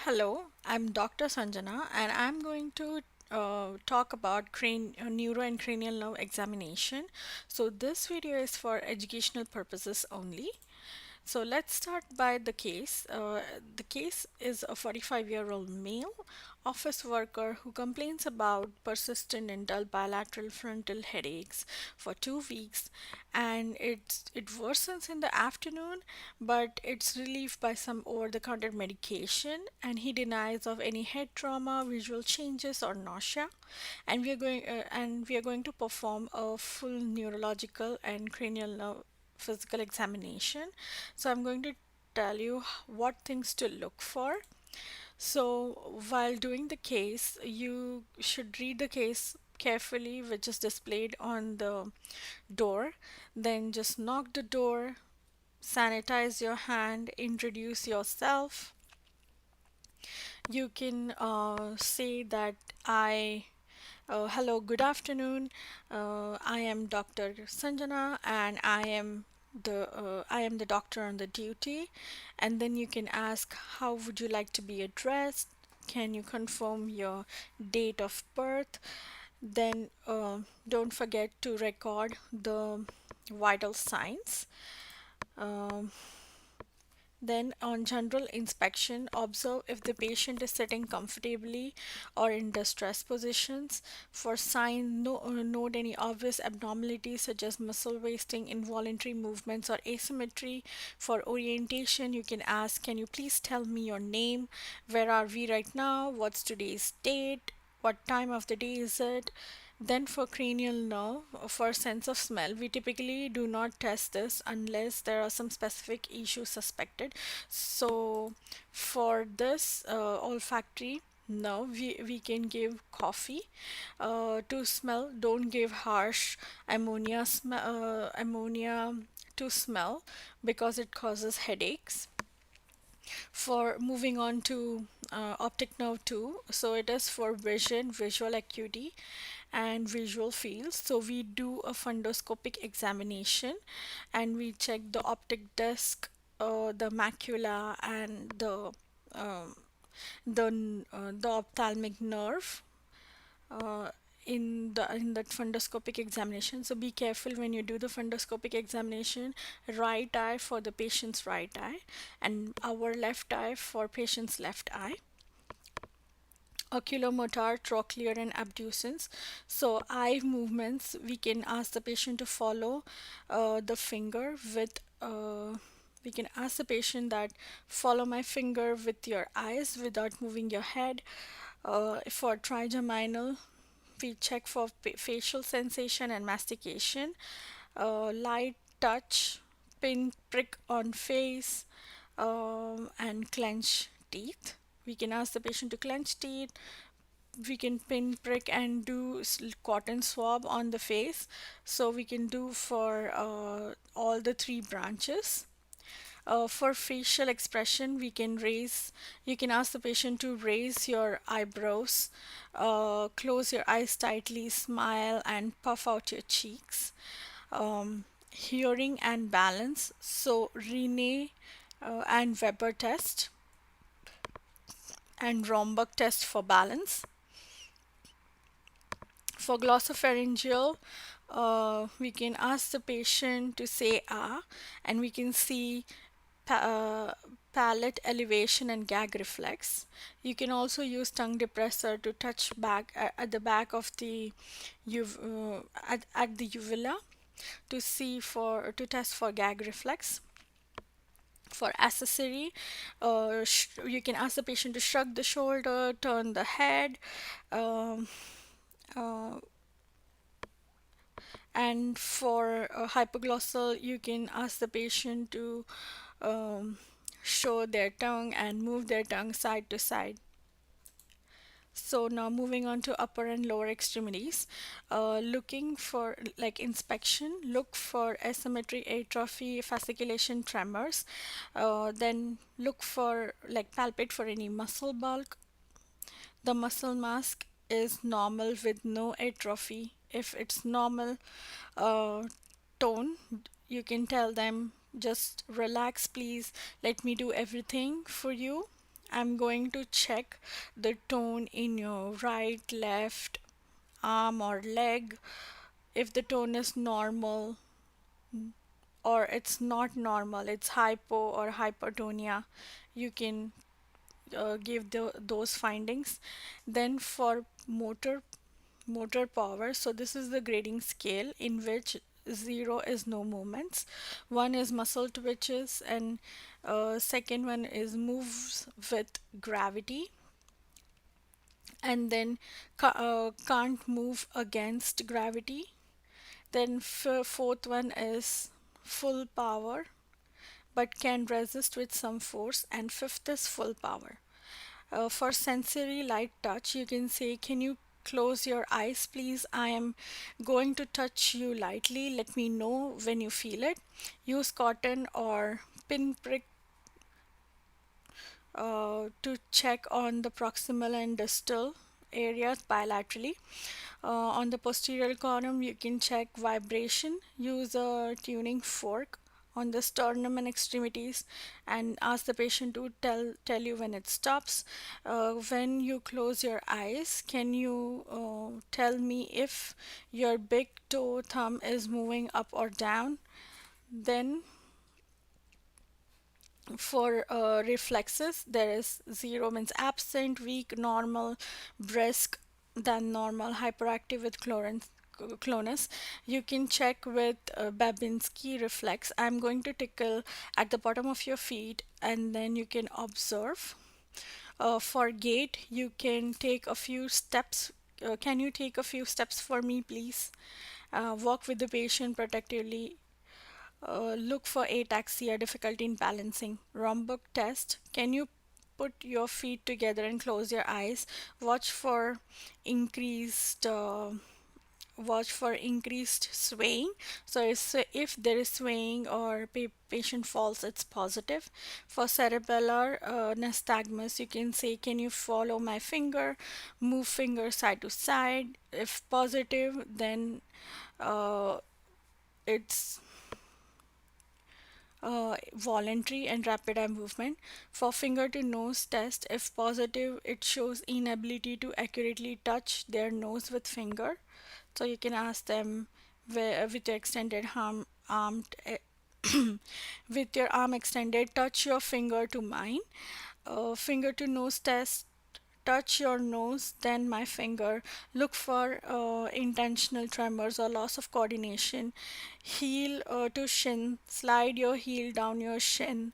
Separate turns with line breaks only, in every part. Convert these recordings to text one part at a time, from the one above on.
Hello, I'm Dr. Sanjana and I'm going to talk about neuro and cranial nerve examination. So this video is for educational purposes only. So let's start by the case. The case is a 45-year-old male office worker who complains about persistent and dull bilateral frontal headaches for 2 weeks, and it worsens in the afternoon, but it's relieved by some over-the-counter medication. And he denies of any head trauma, visual changes, or nausea. And we are going to perform a full neurological and cranial nerve physical examination. So I'm going to tell you what things to look for. So while doing the case, you should read the case carefully, which is displayed on the door. Then just knock the door, sanitize your hand, introduce yourself. You can say that hello, good afternoon. I am Dr. Sanjana, and I am the doctor on the duty. And then you can ask, how would you like to be addressed? Can you confirm your date of birth? Then don't forget to record the vital signs. Um, then, on general inspection, observe if the patient is sitting comfortably or in distressed positions. For sign, note any obvious abnormalities such as muscle wasting, involuntary movements, or asymmetry. For orientation, you can ask, can you please tell me your name? Where are we right now? What's today's date? What time of the day is it? Then for cranial nerve, for sense of smell, we typically do not test this unless there are some specific issues suspected. So for this olfactory nerve, we can give coffee. To smell, don't give harsh ammonia to smell because it causes headaches. For moving on to optic nerve 2, so it is for vision, visual acuity, and visual fields. So we do a fundoscopic examination and we check the optic disc, the macula, and um, the ophthalmic nerve uh, in that fundoscopic examination. So be careful when you do the fundoscopic examination. Right eye for the patient's right eye, and our left eye for patient's left eye. Oculomotor, trochlear, and abducens. So eye movements, we can ask the patient to follow the finger with. We can ask the patient that follow my finger with your eyes without moving your head. For trigeminal, we check for facial sensation and mastication, light touch, pin prick on face, and clench teeth. We can ask the patient to clench teeth. We can pin prick and do cotton swab on the face. So we can do for all the three branches. For facial expression, you can ask the patient to raise your eyebrows, close your eyes tightly, smile, and puff out your cheeks. Hearing and balance, so Rene and Weber test and Romberg test for balance. For glossopharyngeal, we can ask the patient to say ah, and we can see palate elevation and gag reflex. You can also use tongue depressor to touch back at the back of the at the uvula to test for gag reflex. For accessory, you can ask the patient to shrug the shoulder, turn the head, um, uh, and for hypoglossal, you can ask the patient to um, show their tongue and move their tongue side to side. So now moving on to upper and lower extremities, looking for like inspection, look for asymmetry, atrophy, fasciculation, tremors. Then look for like palpate for any muscle bulk. The muscle mass is normal with no atrophy. If it's normal uh, tone, you can tell them just relax, please. Let me do everything for you. I'm going to check the tone in your right, left arm or leg. If the tone is normal or it's not normal, it's hypo or hypertonia, you can give those findings. Then for motor power, so this is the grading scale in which 0 is no movements, 1 is muscle twitches, and second one is moves with gravity, and then can't move against gravity. Then fourth one is full power but can resist with some force, and fifth is full power. For sensory light touch, you can say, can you close your eyes, please? I am going to touch you lightly. Let me know when you feel it. Use cotton or pinprick to check on the proximal and distal areas bilaterally. On the posterior column, you can check vibration. Use a tuning fork on the sternum and extremities and ask the patient to tell you when it stops. When you close your eyes, can you tell me if your big toe thumb is moving up or down? Then for reflexes, there is 0 means absent, weak, normal, brisk, than normal, hyperactive with clonus. You can check with Babinski reflex. I'm going to tickle at the bottom of your feet and then you can observe. For gait, you can take a few steps. Can you take a few steps for me, please? Walk with the patient protectively. Look for ataxia, difficulty in balancing. Rombook test. Can you put your feet together and close your eyes? Watch for increased swaying. So if there is swaying or patient falls, it's positive. For cerebellar nystagmus, you can say, can you follow my finger, move finger side to side? If positive, then uh, it's voluntary and rapid eye movement. For finger to nose test, if positive, it shows inability to accurately touch their nose with finger. So you can ask them with your extended arm with your arm extended, touch your finger to mine. Finger to nose test, touch your nose, then my finger. Look for intentional tremors or loss of coordination. Heel to shin, slide your heel down your shin.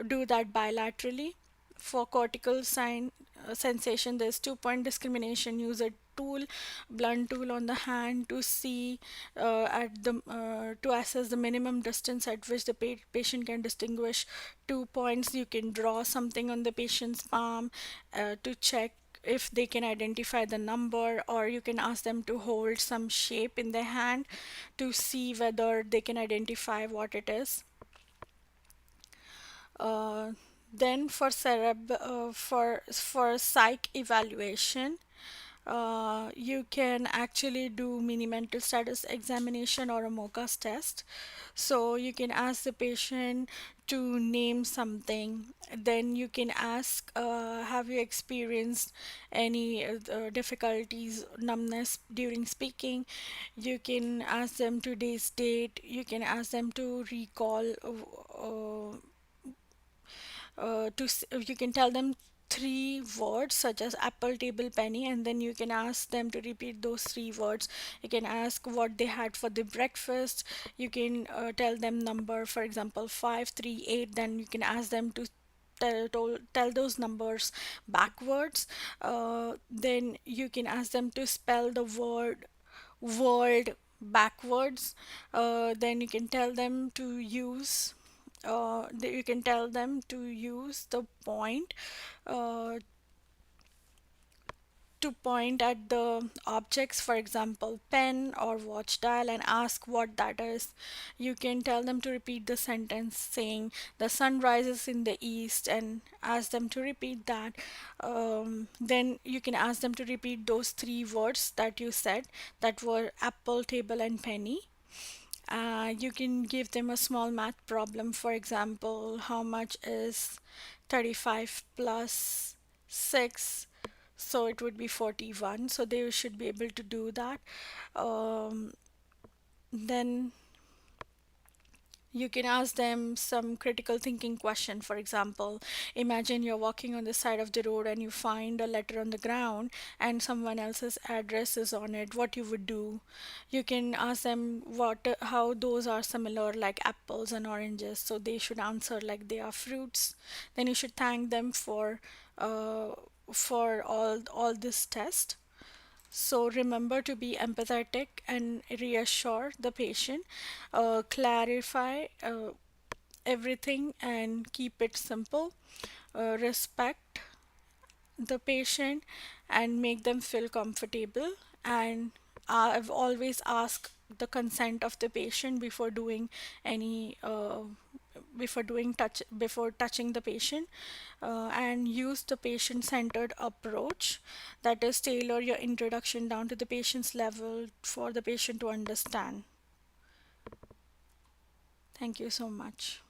Do that bilaterally. For cortical sensation, there's 2 point discrimination. Use a tool, blunt tool on the hand to see to assess the minimum distance at which the patient can distinguish 2 points. You can draw something on the patient's palm to check if they can identify the number, or you can ask them to hold some shape in their hand to see whether they can identify what it is. uh, then for psych evaluation, you can actually do mini mental status examination or a MOCAS test. So you can ask the patient to name something. Then you can ask, have you experienced any difficulties, numbness during speaking? You can ask them today's date. You can ask them to recall you can tell them three words such as apple, table, penny, and then you can ask them to repeat those three words. You can ask what they had for the breakfast. You can tell them number, for example 538. Then you can ask them to tell those numbers backwards. Then you can ask them to spell the word world backwards. Then you can tell them to use you can tell them to use the point uh, to point at the objects, for example pen or watch dial, and ask what that is. You can tell them to repeat the sentence saying the sun rises in the east and ask them to repeat that. Then you can ask them to repeat those three words that you said, that were apple, table, and penny. You can give them a small math problem. For example, how much is 35 plus 6? So it would be 41. So they should be able to do that. Then you can ask them some critical thinking question. For example, imagine you're walking on the side of the road and you find a letter on the ground and someone else's address is on it. What you would do? You can ask them how those are similar, like apples and oranges. So they should answer like they are fruits. Then you should thank them uh, for all this test. So remember to be empathetic and reassure the patient, clarify everything and keep it simple, respect the patient and make them feel comfortable. And I've always asked the consent of the patient before doing any before touching the patient, and use the patient centered approach, that is tailor your introduction down to the patient's level for the patient to understand. Thank you so much.